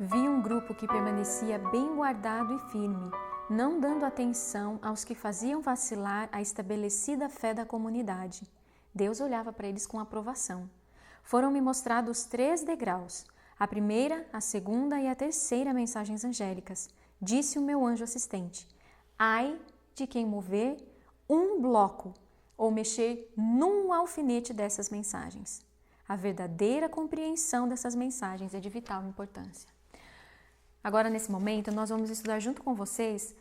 Vi um grupo que permanecia bem guardado e firme, não dando atenção aos que faziam vacilar a estabelecida fé da comunidade. Deus olhava para eles com aprovação. Foram-me mostrados 3 degraus, a primeira, a segunda e a terceira mensagens angélicas. Disse o meu anjo assistente: ai de quem mover um bloco ou mexer num alfinete dessas mensagens. A verdadeira compreensão dessas mensagens é de vital importância. Agora, nesse momento, nós vamos estudar junto com vocês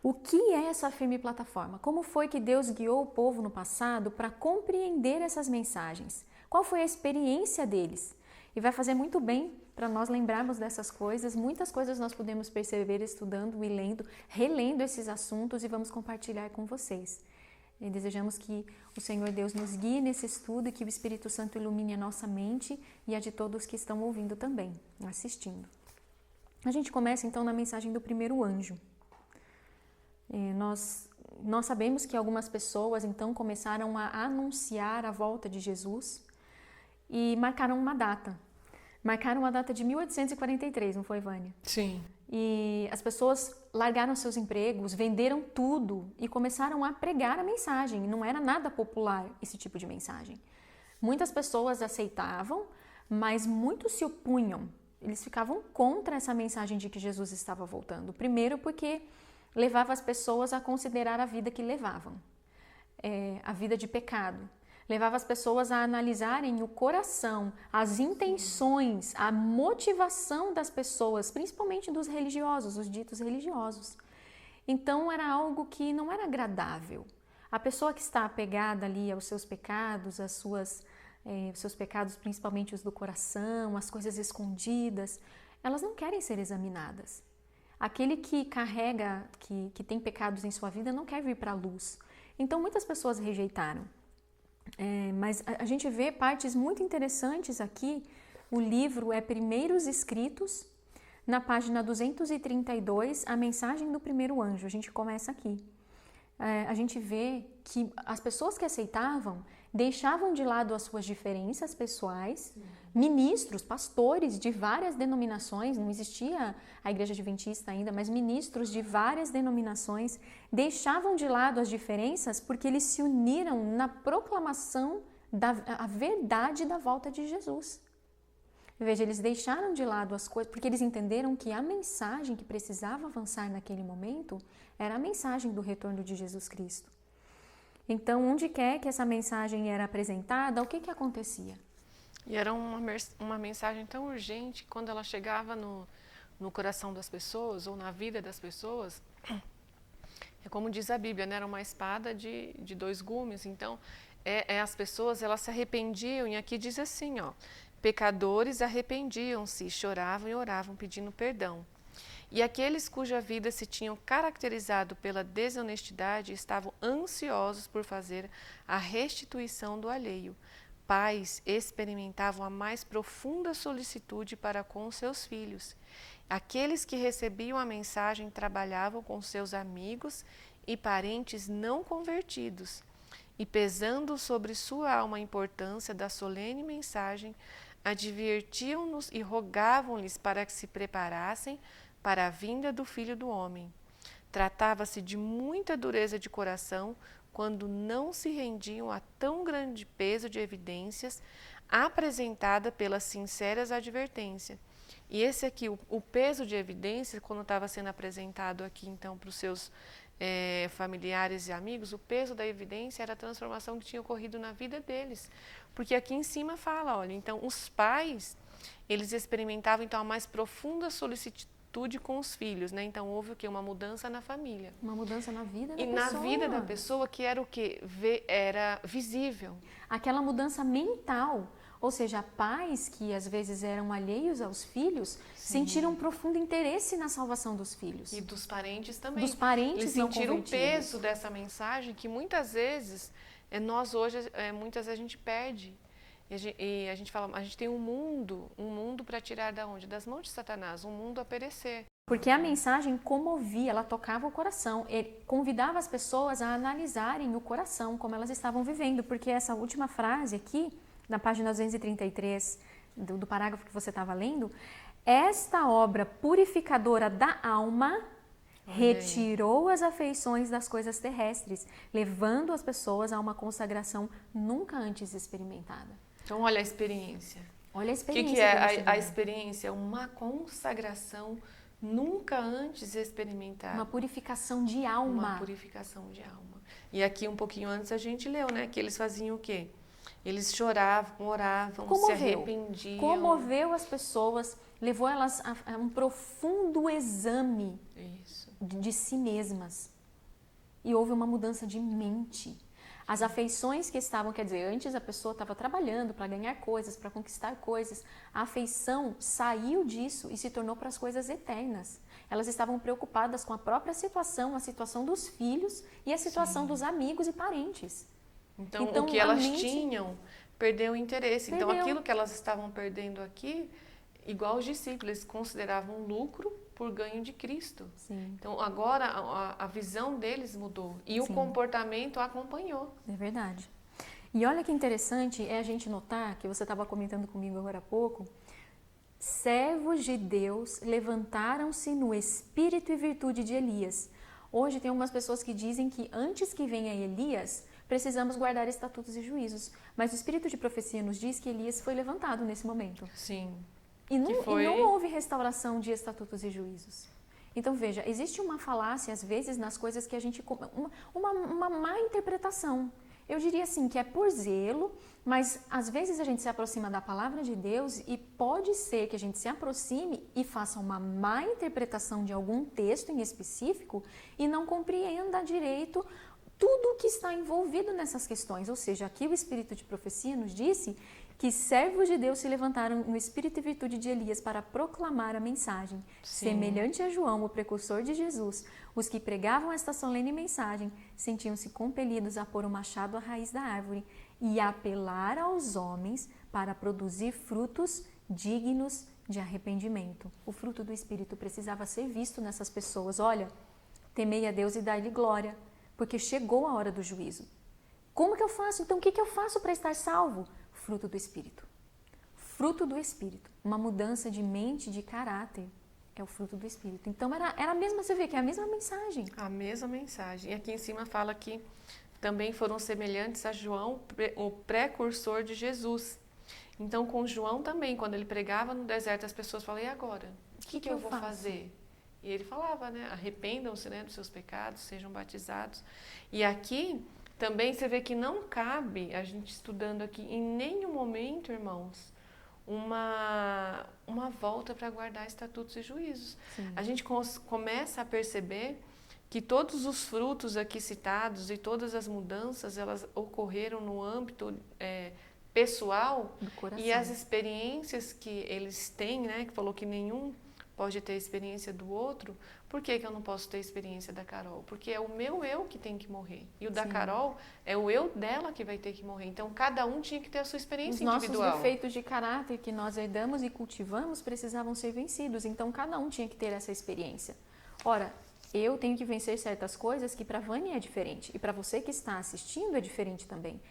o que é essa firme plataforma. Como foi que Deus guiou o povo no passado para compreender essas mensagens? Qual foi a experiência deles? E vai fazer muito bem para nós lembrarmos dessas coisas. Muitas coisas nós podemos perceber estudando e lendo, relendo esses assuntos e vamos compartilhar com vocês. E desejamos que o Senhor Deus nos guie nesse estudo e que o Espírito Santo ilumine a nossa mente e a de todos que estão ouvindo também, assistindo. A gente começa então na mensagem do primeiro anjo. Nós sabemos que algumas pessoas então começaram a anunciar a volta de Jesus e marcaram uma data. Marcaram a data de 1843, não foi, Vânia? Sim. E as pessoas largaram seus empregos, venderam tudo e começaram a pregar a mensagem. Não era nada popular esse tipo de mensagem. Muitas pessoas aceitavam, mas muitos se opunham. Eles ficavam contra essa mensagem de que Jesus estava voltando. Primeiro porque levava as pessoas a considerar a vida que levavam, a vida de pecado. Levava as pessoas a analisarem o coração, as intenções, a motivação das pessoas, principalmente dos religiosos, os ditos religiosos. Então era algo que não era agradável. A pessoa que está apegada ali aos seus pecados, os seus pecados, principalmente os do coração, as coisas escondidas, elas não querem ser examinadas. Aquele que carrega, que tem pecados em sua vida, não quer vir para a luz. Então muitas pessoas rejeitaram. Mas a gente vê partes muito interessantes aqui. O livro é Primeiros Escritos, na página 232, a mensagem do primeiro anjo. A gente começa aqui. A gente vê que as pessoas que aceitavam deixavam de lado as suas diferenças pessoais. Ministros, pastores de várias denominações, não existia a Igreja Adventista ainda, mas ministros de várias denominações deixavam de lado as diferenças porque eles se uniram na proclamação da verdade da volta de Jesus. Veja, eles deixaram de lado as coisas porque eles entenderam que a mensagem que precisava avançar naquele momento era a mensagem do retorno de Jesus Cristo. Então, onde quer que essa mensagem era apresentada, o que acontecia? E era uma mensagem tão urgente, quando ela chegava no coração das pessoas, ou na vida das pessoas, é como diz a Bíblia, né? Era uma espada de 2 gumes. Então, as pessoas, elas se arrependiam, e aqui diz assim, ó, pecadores arrependiam-se, choravam e oravam pedindo perdão. E aqueles cuja vida se tinham caracterizado pela desonestidade estavam ansiosos por fazer a restituição do alheio. Pais experimentavam a mais profunda solicitude para com seus filhos. Aqueles que recebiam a mensagem trabalhavam com seus amigos e parentes não convertidos, e pesando sobre sua alma a importância da solene mensagem, advertiam-nos e rogavam-lhes para que se preparassem para a vinda do Filho do Homem. Tratava-se de muita dureza de coração quando não se rendiam a tão grande peso de evidências apresentada pelas sinceras advertências. E esse aqui, o peso de evidências, quando estava sendo apresentado aqui então para os seus familiares e amigos, o peso da evidência era a transformação que tinha ocorrido na vida deles. Porque aqui em cima fala, olha, então os pais, eles experimentavam então a mais profunda solicitude com os filhos, né? Então houve o quê? Uma mudança na família. Uma mudança na vida da pessoa. E na vida da pessoa que era o quê? Era visível. Aquela mudança mental. Ou seja, pais que às vezes eram alheios aos filhos, sentiram um profundo interesse na salvação dos filhos. E dos parentes também. Dos parentes eles não sentiram o convertidos. peso dessa mensagem que muitas vezes, nós hoje, muitas vezes a gente perde. E a gente fala, a gente tem um mundo para tirar da onde? Das mãos de Satanás, um mundo a perecer. Porque a mensagem comovia, ela tocava o coração, convidava as pessoas a analisarem o coração, como elas estavam vivendo, porque essa última frase aqui, na página 233 do parágrafo que você estava lendo, Esta obra purificadora da alma retirou as afeições das coisas terrestres, levando as pessoas a uma consagração nunca antes experimentada. Então, olha a experiência. Olha a O experiência. que é a experiência? Uma consagração nunca antes experimentada. Uma purificação de alma. Uma purificação de alma. E aqui, um pouquinho antes, a gente leu, né? Que eles faziam o quê? Eles choravam, oravam, se arrependiam. Comoveu as pessoas, levou elas a um profundo exame de si mesmas. E houve uma mudança de mente. As afeições que estavam, quer dizer, antes a pessoa estava trabalhando para ganhar coisas, para conquistar coisas. A afeição saiu disso e se tornou para as coisas eternas. Elas estavam preocupadas com a própria situação, a situação dos filhos e a situação dos amigos e parentes. Então o que elas tinham perdeu o interesse. Então, aquilo que elas estavam perdendo aqui, igual os discípulos, eles consideravam lucro por ganho de Cristo. Sim. Então, agora a visão deles mudou e o comportamento acompanhou. É verdade. E olha que interessante é a gente notar, que você estava comentando comigo agora há pouco, servos de Deus levantaram-se no espírito e virtude de Elias. Hoje tem algumas pessoas que dizem que antes que venha Elias, precisamos guardar estatutos e juízos. Mas o espírito de profecia nos diz que Elias foi levantado nesse momento. Sim. E não houve restauração de estatutos e juízos. Então, veja, existe uma falácia, às vezes, nas coisas que a gente... Uma má interpretação. Eu diria assim, que é por zelo, mas às vezes a gente se aproxima da palavra de Deus e pode ser que a gente se aproxime e faça uma má interpretação de algum texto em específico e não compreenda direito tudo o que está envolvido nessas questões. Ou seja, aqui o Espírito de Profecia nos disse que servos de Deus se levantaram no espírito e virtude de Elias para proclamar a mensagem. Sim. Semelhante a João, o precursor de Jesus, os que pregavam esta solene mensagem sentiam-se compelidos a pôr o machado à raiz da árvore e apelar aos homens para produzir frutos dignos de arrependimento. O fruto do Espírito precisava ser visto nessas pessoas. Olha, temei a Deus e dai-lhe glória, porque chegou a hora do juízo. Como que eu faço? Então, o que eu faço para estar salvo? Fruto do Espírito. Fruto do Espírito. Uma mudança de mente, de caráter. É o fruto do Espírito. Então, era a mesma, você vê que é a mesma mensagem. A mesma mensagem. E aqui em cima fala que também foram semelhantes a João, o precursor de Jesus. Então, com João também, quando ele pregava no deserto, as pessoas falavam, e agora? O que eu vou fazer? E ele falava, né? Arrependam-se, né, dos seus pecados, sejam batizados. E aqui... também você vê que não cabe, a gente estudando aqui, em nenhum momento, irmãos, uma volta para guardar estatutos e juízos. Sim. A gente começa a perceber que todos os frutos aqui citados e todas as mudanças, elas ocorreram no âmbito pessoal do coração. E as experiências que eles têm, né, que falou que nenhum pode ter a experiência do outro. Por que eu não posso ter a experiência da Carol? Porque é o meu eu que tem que morrer. E o da Carol é o eu dela que vai ter que morrer. Então, cada um tinha que ter a sua experiência individual. Os nossos defeitos de caráter que nós herdamos e cultivamos precisavam ser vencidos. Então, cada um tinha que ter essa experiência. Ora, eu tenho que vencer certas coisas que para a Vânia é diferente. E para você que está assistindo é diferente também.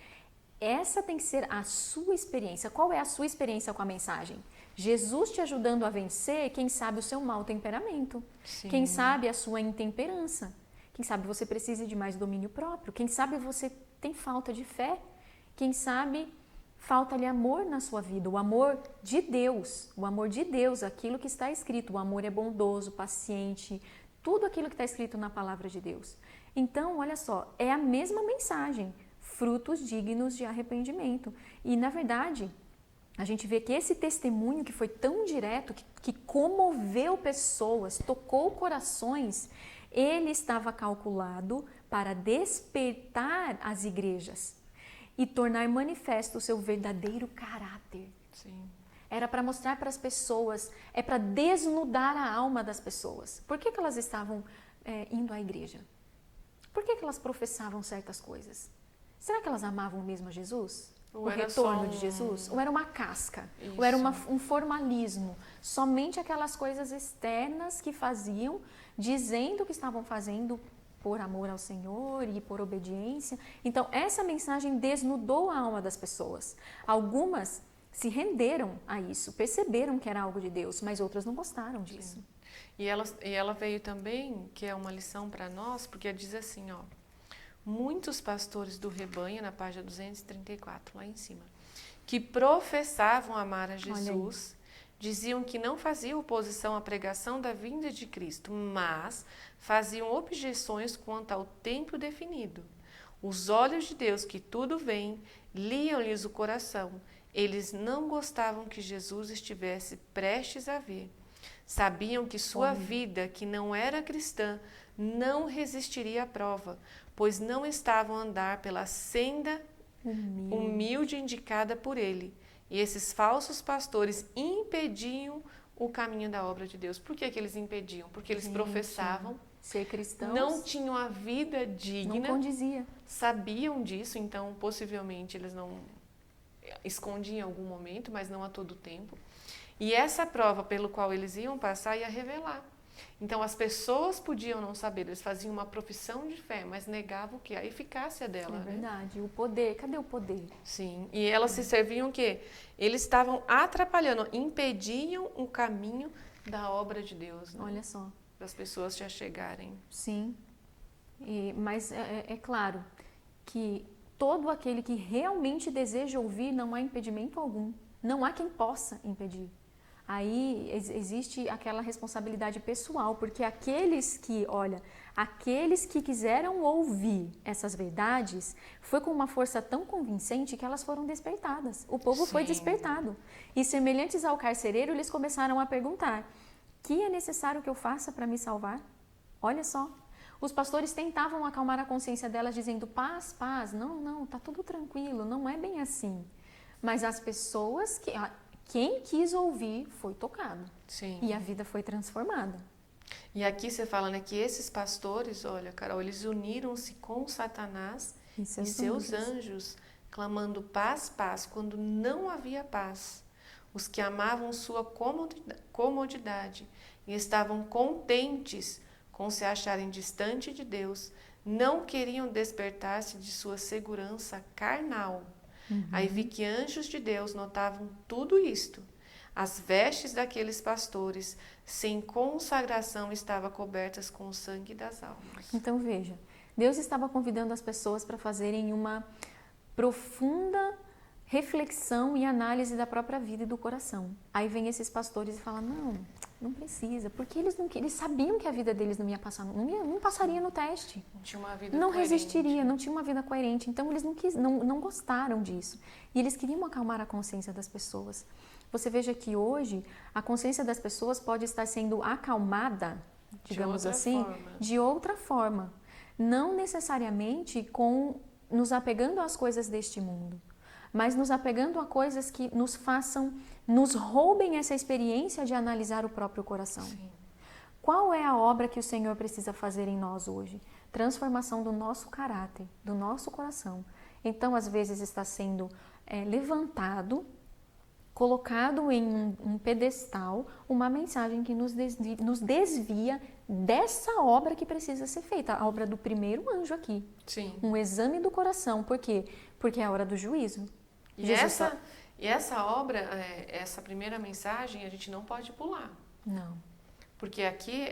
Essa tem que ser a sua experiência. Qual é a sua experiência com a mensagem? Jesus te ajudando a vencer, quem sabe o seu mau temperamento, Sim. Quem sabe a sua intemperança, quem sabe você precisa de mais domínio próprio, quem sabe você tem falta de fé, quem sabe falta-lhe amor na sua vida, o amor de Deus, aquilo que está escrito, o amor é bondoso, paciente, tudo aquilo que está escrito na palavra de Deus. Então, olha só, é a mesma mensagem, frutos dignos de arrependimento. E, na verdade, a gente vê que esse testemunho que foi tão direto, que comoveu pessoas, tocou corações, ele estava calculado para despertar as igrejas e tornar manifesto o seu verdadeiro caráter. Sim. Era para mostrar para as pessoas, é para desnudar a alma das pessoas. Por que elas estavam indo à igreja? Por que elas professavam certas coisas? Será que elas amavam mesmo a Jesus? O retorno de Jesus? Ou era uma casca? Isso. Ou era um formalismo? Somente aquelas coisas externas que faziam, dizendo que estavam fazendo por amor ao Senhor e por obediência. Então, essa mensagem desnudou a alma das pessoas. Algumas se renderam a isso, perceberam que era algo de Deus, mas outras não gostaram disso. Sim. E ela veio também, que é uma lição para nós, porque diz assim, ó, muitos pastores do rebanho, na página 234, lá em cima, que professavam amar a Jesus, diziam que não faziam oposição à pregação da vinda de Cristo, mas faziam objeções quanto ao tempo definido. Os olhos de Deus, que tudo veem, liam-lhes o coração. Eles não gostavam que Jesus estivesse prestes a vir. Sabiam que sua vida, que não era cristã, não resistiria à prova, pois não estavam a andar pela senda humilde indicada por ele. E esses falsos pastores impediam o caminho da obra de Deus. Por que eles impediam? Porque eles professavam ser cristãos, não tinham a vida digna, não condizia. Sabiam disso, então possivelmente eles não escondiam em algum momento, mas não a todo tempo. E essa prova pelo qual eles iam passar ia revelar. Então as pessoas podiam não saber, eles faziam uma profissão de fé, mas negavam o que? A eficácia dela. É verdade, o poder, cadê o poder? Sim, e elas se serviam o quê? Eles estavam atrapalhando, impediam o caminho da obra de Deus. Né? Olha só. Para as pessoas já chegarem. Sim, mas é claro que todo aquele que realmente deseja ouvir, não há impedimento algum, não há quem possa impedir. Aí existe aquela responsabilidade pessoal, porque aqueles que quiseram ouvir essas verdades, foi com uma força tão convincente que elas foram despertadas. O povo foi despertado. E semelhantes ao carcereiro, eles começaram a perguntar: que é necessário que eu faça para me salvar? Olha só. Os pastores tentavam acalmar a consciência delas, dizendo: paz, paz, não, tá tudo tranquilo, não é bem assim. Mas as pessoas, quem quis ouvir, foi tocado. Sim. E a vida foi transformada. E aqui você fala, né, que esses pastores, olha, Carol, eles uniram-se com Satanás e seus anjos, clamando paz, paz, quando não havia paz. Os que amavam sua comodidade e estavam contentes com se acharem distante de Deus, não queriam despertar-se de sua segurança carnal. Aí vi que anjos de Deus notavam tudo isto. As vestes daqueles pastores, sem consagração, estavam cobertas com o sangue das almas. Então veja, Deus estava convidando as pessoas para fazerem uma profunda reflexão e análise da própria vida e do coração. Aí vem esses pastores e falam: não precisa, porque eles sabiam que a vida deles não ia passar, não passaria no teste. Não tinha uma vida não coerente. Resistiria, não tinha uma vida coerente. Então eles não gostaram disso. E eles queriam acalmar a consciência das pessoas. Você veja que hoje a consciência das pessoas pode estar sendo acalmada, digamos assim, de outra forma. Não necessariamente nos apegando às coisas deste mundo, mas nos apegando a coisas que nos roubem essa experiência de analisar o próprio coração. Sim. Qual é a obra que o Senhor precisa fazer em nós hoje? Transformação do nosso caráter, do nosso coração. Então, às vezes está sendo levantado, colocado em um pedestal, uma mensagem que nos desvia dessa obra que precisa ser feita, a obra do primeiro anjo aqui. Sim. Um exame do coração. Por quê? Porque é a hora do juízo. E essa obra, essa primeira mensagem, a gente não pode pular. Não. Porque aqui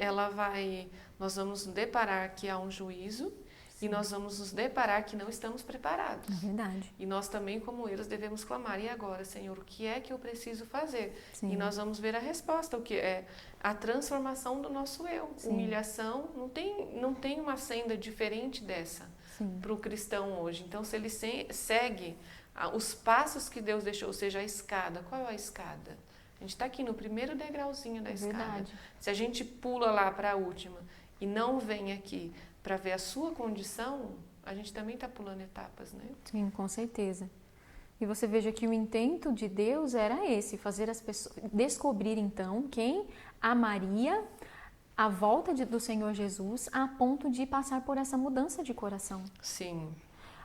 nós vamos nos deparar que há um juízo. Sim. E nós vamos nos deparar que não estamos preparados. É verdade. E nós também, como eles, devemos clamar: e agora, Senhor, o que é que eu preciso fazer? Sim. E nós vamos ver a resposta, o que é a transformação do nosso eu. Sim. Humilhação, não tem uma senda diferente dessa para o cristão hoje. Então, se ele segue os passos que Deus deixou, ou seja, a escada. Qual é a escada? A gente está aqui no primeiro degrauzinho da escada. Verdade. Se a gente pula lá para a última e não vem aqui para ver a sua condição, a gente também está pulando etapas, né? Sim, com certeza. E você veja que o intento de Deus era esse, fazer as pessoas descobrir então quem amaria a volta do Senhor Jesus a ponto de passar por essa mudança de coração. Sim.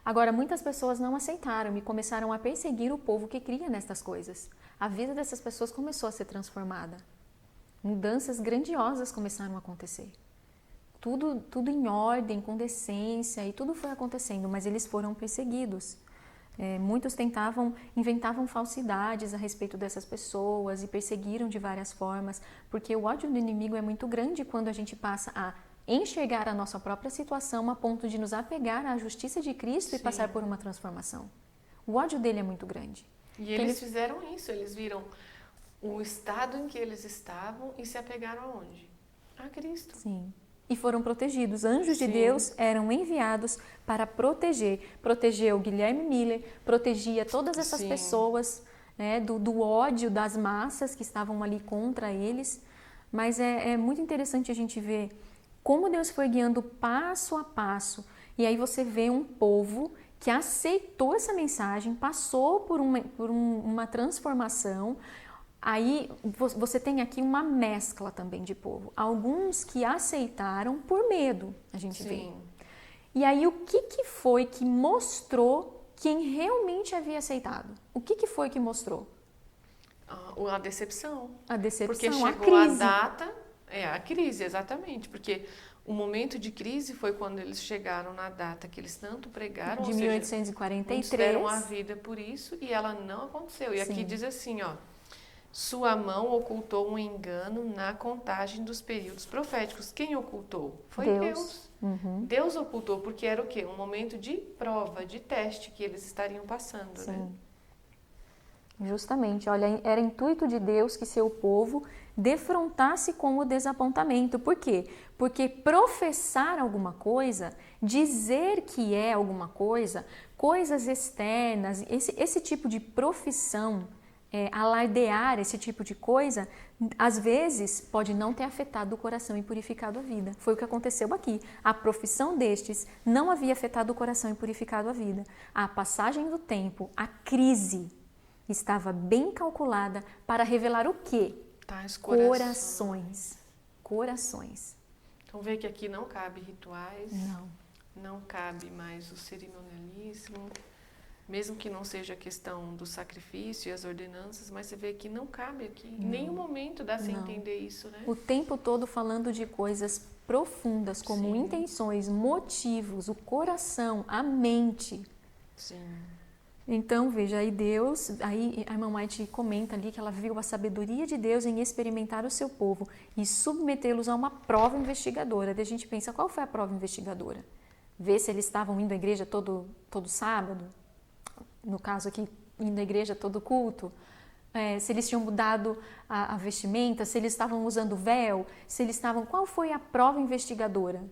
Agora, muitas pessoas não aceitaram e começaram a perseguir o povo que cria nestas coisas. A vida dessas pessoas começou a ser transformada. Mudanças grandiosas começaram a acontecer. Tudo em ordem, com decência, e tudo foi acontecendo, mas eles foram perseguidos. Muitos inventavam falsidades a respeito dessas pessoas e perseguiram de várias formas, porque o ódio do inimigo é muito grande quando a gente passa a enxergar a nossa própria situação a ponto de nos apegar à justiça de Cristo Sim. e passar por uma transformação. O ódio dele é muito grande. E eles fizeram isso, eles viram o estado em que eles estavam e se apegaram aonde? A Cristo. Sim. E foram protegidos. Anjos de Sim. Deus eram enviados para proteger. Protegeu Guilherme Miller, protegia todas essas Sim. pessoas, né, do ódio das massas que estavam ali contra eles. Mas é muito interessante a gente ver como Deus foi guiando passo a passo. E aí você vê um povo que aceitou essa mensagem, passou por uma transformação. Aí você tem aqui uma mescla também de povo. Alguns que aceitaram por medo, a gente Sim. vê. E aí o que foi que mostrou quem realmente havia aceitado? O que foi que mostrou? A decepção. A decepção, porque chegou a crise. a data, a crise, exatamente, porque o momento de crise foi quando eles chegaram na data que eles tanto pregaram, De ou 1843. seja, deram a vida por isso e ela não aconteceu. E aqui diz assim, ó, sua mão ocultou um engano na contagem dos períodos proféticos. Quem ocultou? Foi Deus. Uhum. Deus ocultou, porque era o quê? Um momento de prova, de teste que eles estariam passando, Sim. né? Justamente, olha, era intuito de Deus que seu povo defrontasse com o desapontamento. Por quê? Porque professar alguma coisa, dizer que é alguma coisa, coisas externas, esse tipo de profissão, alardear esse tipo de coisa, às vezes pode não ter afetado o coração e purificado a vida. Foi o que aconteceu aqui. A profissão destes não havia afetado o coração e purificado a vida. A passagem do tempo, a crise, estava bem calculada para revelar o quê? Tais Corações. Corações. Então vê que aqui não cabe rituais, Não cabe mais o cerimonialismo, mesmo que não seja a questão do sacrifício e as ordenanças, mas você vê que não cabe aqui. Em nenhum momento dá sem entender isso, né? O tempo todo falando de coisas profundas, como Sim. intenções, motivos, o coração, a mente. Sim. Então, veja, aí a irmã White comenta ali que ela viu a sabedoria de Deus em experimentar o seu povo e submetê-los a uma prova investigadora. Daí a gente pensa, qual foi a prova investigadora? Ver se eles estavam indo à igreja todo sábado, no caso aqui, indo à igreja todo culto, se eles tinham mudado a vestimenta, se eles estavam usando véu, se eles estavam... Qual foi a prova investigadora?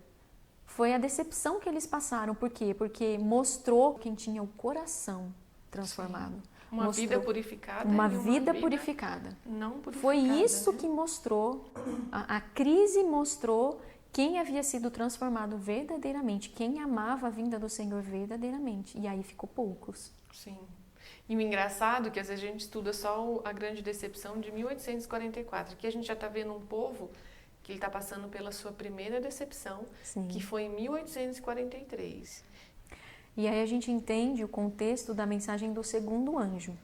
Foi a decepção que eles passaram. Por quê? Porque mostrou quem tinha o coração transformado. Uma vida purificada. Uma vida purificada. Não purificada. Foi isso, né? que mostrou, a crise mostrou quem havia sido transformado verdadeiramente, quem amava a vinda do Senhor verdadeiramente. E aí ficou poucos. Sim. E o engraçado é que às vezes a gente estuda só a grande decepção de 1844. Aqui a gente já está vendo um povo que ele está passando pela sua primeira decepção, Sim. que foi em 1843. E aí a gente entende o contexto da mensagem do segundo anjo.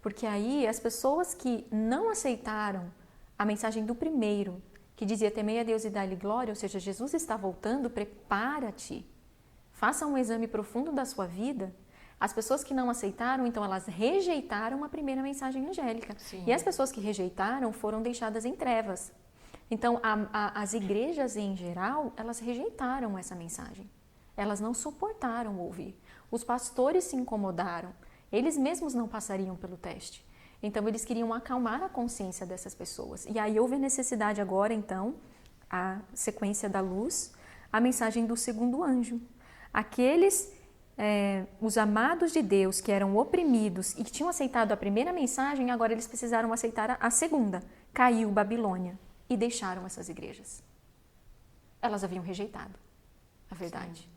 Porque aí as pessoas que não aceitaram a mensagem do primeiro, que dizia temei a Deus e dá-lhe glória, ou seja, Jesus está voltando, prepara-te, faça um exame profundo da sua vida. As pessoas que não aceitaram, então elas rejeitaram a primeira mensagem angélica. Sim. E as pessoas que rejeitaram foram deixadas em trevas. Então as igrejas em geral, elas rejeitaram essa mensagem. Elas não suportaram ouvir. Os pastores se incomodaram. Eles mesmos não passariam pelo teste. Então, eles queriam acalmar a consciência dessas pessoas. E aí houve a necessidade agora, então, a sequência da luz, a mensagem do segundo anjo. Aqueles, os amados de Deus que eram oprimidos e que tinham aceitado a primeira mensagem, agora eles precisaram aceitar a segunda. Caiu Babilônia e deixaram essas igrejas. Elas haviam rejeitado a verdade. Sim.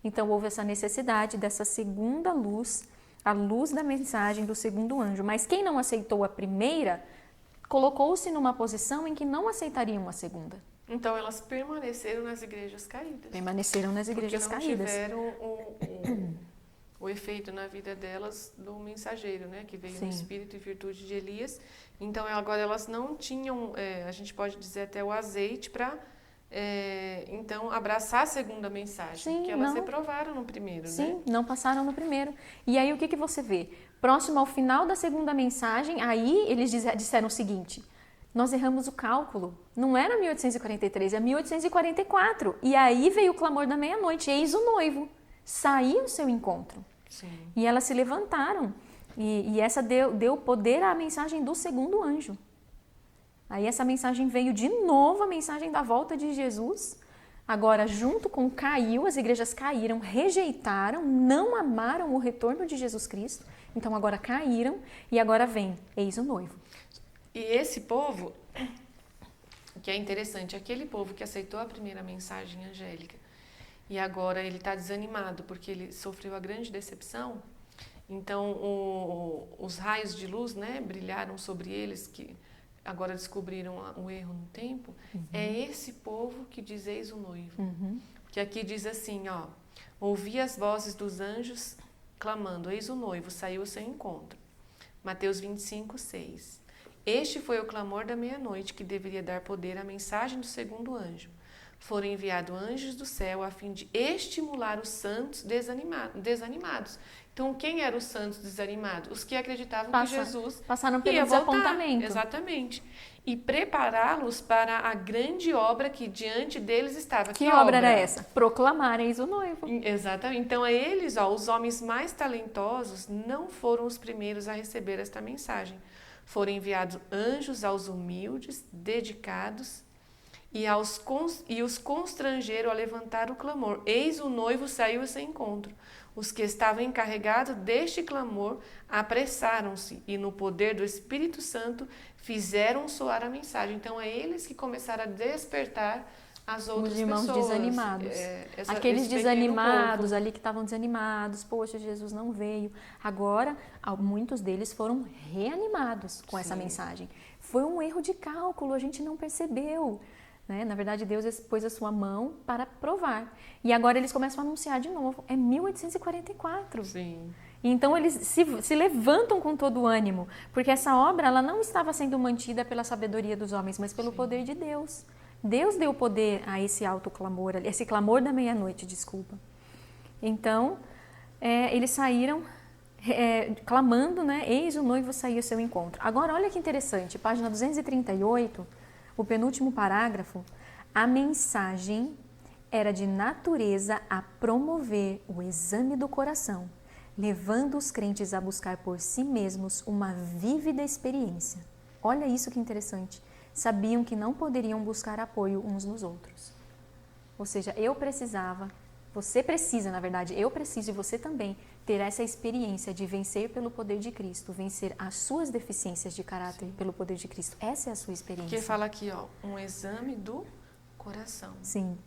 Então, houve essa necessidade dessa segunda luz, a luz da mensagem do segundo anjo. Mas quem não aceitou a primeira, colocou-se numa posição em que não aceitariam a segunda. Então, elas permaneceram nas igrejas caídas. Permaneceram nas igrejas caídas. Porque não tiveram o efeito na vida delas do mensageiro, né? Que veio no espírito e virtude de Elias. Então, agora elas não tinham, a gente pode dizer até o azeite para então, abraçar a segunda mensagem, Sim, que elas não. reprovaram no primeiro, Sim, né? não passaram no primeiro. E aí o que você vê? Próximo ao final da segunda mensagem, aí eles disseram o seguinte: nós erramos o cálculo. Não era 1843, é 1844. E aí veio o clamor da meia-noite: eis o noivo, saiu o seu encontro. Sim. E elas se levantaram. E essa deu poder à mensagem do segundo anjo. Aí essa mensagem veio de novo, a mensagem da volta de Jesus. Agora, junto com caiu, as igrejas caíram, rejeitaram, não amaram o retorno de Jesus Cristo. Então agora caíram e agora vem, eis o noivo. E esse povo, que é interessante, aquele povo que aceitou a primeira mensagem angélica e agora ele está desanimado porque ele sofreu a grande decepção. Então os raios de luz, né, brilharam sobre eles, que agora descobriram o erro no tempo. É esse povo que diz eis o noivo. Que aqui diz assim, ó: ouvi as vozes dos anjos clamando, eis o noivo, saiu ao seu encontro. Mateus 25, 6. Este foi o clamor da meia-noite, que deveria dar poder à mensagem do segundo anjo. Foram enviados anjos do céu a fim de estimular os santos desanimados. Então, quem eram os santos desanimados? Os que acreditavam que Jesus passaram pelo ia voltar. desapontamento. Exatamente. E prepará-los para a grande obra que diante deles estava. Que obra era essa? Proclamar eis o noivo. Exatamente. Então, eles, os homens mais talentosos, não foram os primeiros a receber esta mensagem. Foram enviados anjos aos humildes, dedicados, e os constrangeram a levantar o clamor. Eis o noivo saiu a seu encontro. Os que estavam encarregados deste clamor apressaram-se e, no poder do Espírito Santo, fizeram soar a mensagem. Então, é eles que começaram a despertar as outras pessoas. Os irmãos pessoas. Desanimados. Aqueles desanimados ali que estavam desanimados. Poxa, Jesus não veio. Agora, muitos deles foram reanimados com essa mensagem. Foi um erro de cálculo, a gente não percebeu. Né? Na verdade, Deus pôs a sua mão para provar. E agora eles começam a anunciar de novo. É 1844. Sim. Então eles se levantam com todo o ânimo, porque essa obra ela não estava sendo mantida pela sabedoria dos homens, mas pelo poder de Deus. Deus deu poder a esse alto clamor, esse clamor da meia-noite, desculpa. Então, eles saíram clamando, né? Eis o noivo saiu ao seu encontro. Agora, olha que interessante, página 238, o penúltimo parágrafo, a mensagem era de natureza a promover o exame do coração, levando os crentes a buscar por si mesmos uma vívida experiência. Olha isso que interessante. Sabiam que não poderiam buscar apoio uns nos outros. Ou seja, eu precisava, você precisa, na verdade, eu preciso e você também ter essa experiência de vencer pelo poder de Cristo, vencer as suas deficiências de caráter pelo poder de Cristo. Essa é a sua experiência. Porque fala aqui, um exame do coração. Sim.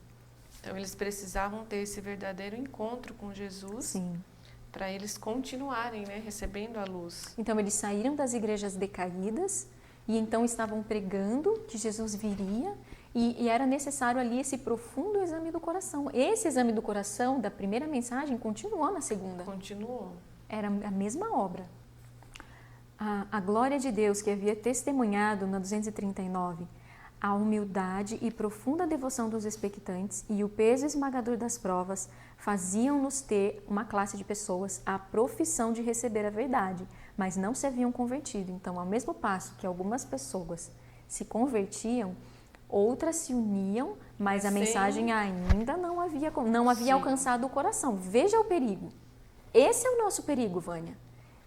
Então, eles precisavam ter esse verdadeiro encontro com Jesus. Sim. Para eles continuarem, né, recebendo a luz. Então, eles saíram das igrejas decaídas e então estavam pregando que Jesus viria e era necessário ali esse profundo exame do coração. Esse exame do coração da primeira mensagem continuou na segunda. Continuou. Era a mesma obra. A glória de Deus que havia testemunhado na 239, a humildade e profunda devoção dos expectantes e o peso esmagador das provas faziam-nos ter uma classe de pessoas a profissão de receber a verdade, mas não se haviam convertido. Então, ao mesmo passo que algumas pessoas se convertiam, outras se uniam, mas a mensagem ainda não havia alcançado o coração. Veja o perigo. Esse é o nosso perigo, Vânia.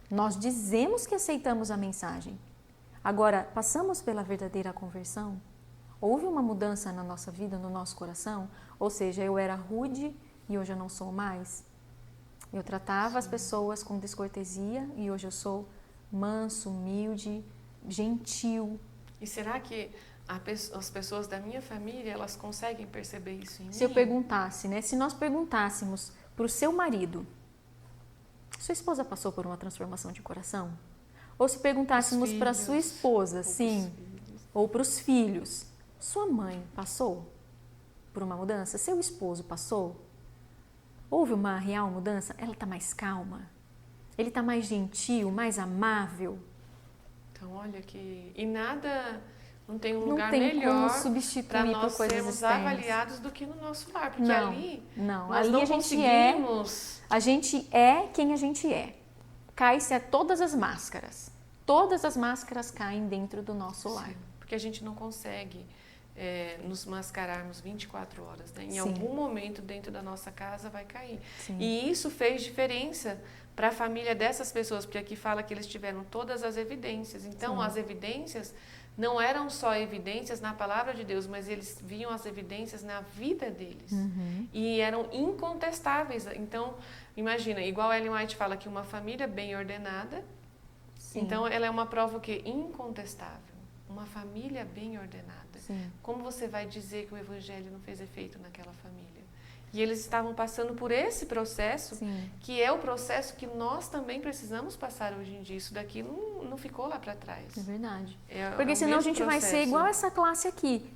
Nós dizemos que aceitamos a mensagem. Agora, passamos pela verdadeira conversão? Houve uma mudança na nossa vida, no nosso coração? Ou seja, eu era rude e hoje eu não sou mais? Eu tratava as pessoas com descortesia e hoje eu sou manso, humilde, gentil. E será que as pessoas da minha família, elas conseguem perceber isso em mim? Se eu perguntasse, né? Se nós perguntássemos para o seu marido, sua esposa passou por uma transformação de coração? Ou se perguntássemos para sua esposa, sim, ou para os filhos, sua mãe passou por uma mudança? Seu esposo passou? Houve uma real mudança? Ela está mais calma? Ele está mais gentil, mais amável? Então, olha que... E nada Não tem um Não lugar tem como melhor substituir para por nós coisas sermos externas. avaliados do que no nosso lar, porque Não, ali não. nós Ali não a gente conseguimos. A gente é quem a gente é. Cai-se a todas as máscaras. Todas as máscaras caem dentro do nosso lar. Sim, porque a gente não consegue nos mascararmos 24 horas. Né? Em Sim. algum momento dentro da nossa casa vai cair. Sim. E isso fez diferença para a família dessas pessoas, porque aqui fala que eles tiveram todas as evidências. Então, Sim. as evidências não eram só evidências na palavra de Deus, mas eles viam as evidências na vida deles. Uhum. E eram incontestáveis. Então, imagina, igual Ellen White fala que uma família bem ordenada, Sim. então ela é uma prova o quê? Incontestável. Uma família bem ordenada. Sim. Como você vai dizer que o evangelho não fez efeito naquela família? E eles estavam passando por esse processo, Sim. que é o processo que nós também precisamos passar hoje em dia. Isso daqui não ficou lá para trás. É verdade. É Porque o senão a mesmo gente vai ser processo. igual essa classe aqui,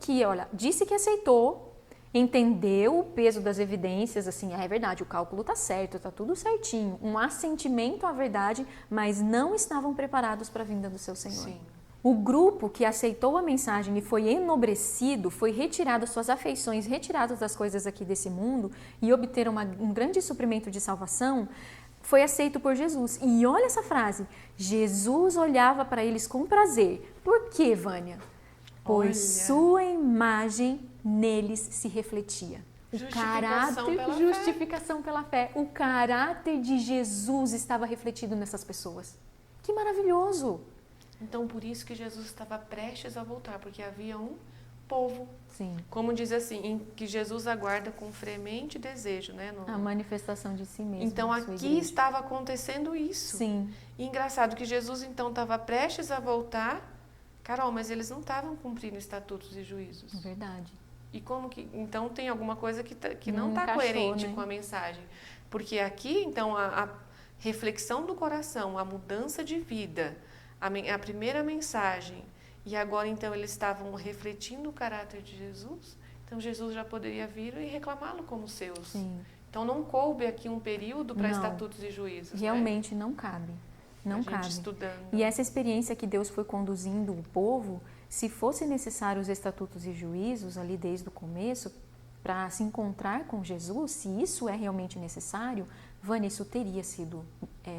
que olha, disse que aceitou, entendeu o peso das evidências, assim, é verdade, o cálculo tá certo, tá tudo certinho, um assentimento à verdade, mas não estavam preparados para a vinda do seu Senhor. Sim. O grupo que aceitou a mensagem e foi enobrecido, foi retirado suas afeições, retiradas das coisas aqui desse mundo e obteram um grande suprimento de salvação, foi aceito por Jesus. E olha essa frase, Jesus olhava para eles com prazer. Por quê, Vânia? Pois sua imagem neles se refletia. Justificação pela fé. O caráter de Jesus estava refletido nessas pessoas. Que maravilhoso! Então, por isso que Jesus estava prestes a voltar, porque havia um povo. Sim. Como diz assim, em que Jesus aguarda com fremente desejo, né? A manifestação de si mesmo. Então, aqui estava acontecendo isso. Sim. E engraçado que Jesus, então, estava prestes a voltar. Carol, mas eles não estavam cumprindo estatutos e juízos. É verdade. E como que... Então, tem alguma coisa que não está encaixou, coerente, né, com a mensagem. Porque aqui, então, a reflexão do coração, a mudança de vida, a primeira mensagem, e agora então eles estavam refletindo o caráter de Jesus, então Jesus já poderia vir e reclamá-lo como seus. Sim. Então não coube aqui um período para estatutos e juízos. Realmente, né? Não cabe. Não cabe. Estudando. E essa experiência que Deus foi conduzindo o povo, se fosse necessário os estatutos e juízos ali desde o começo, para se encontrar com Jesus, se isso é realmente necessário, Vânia, isso teria sido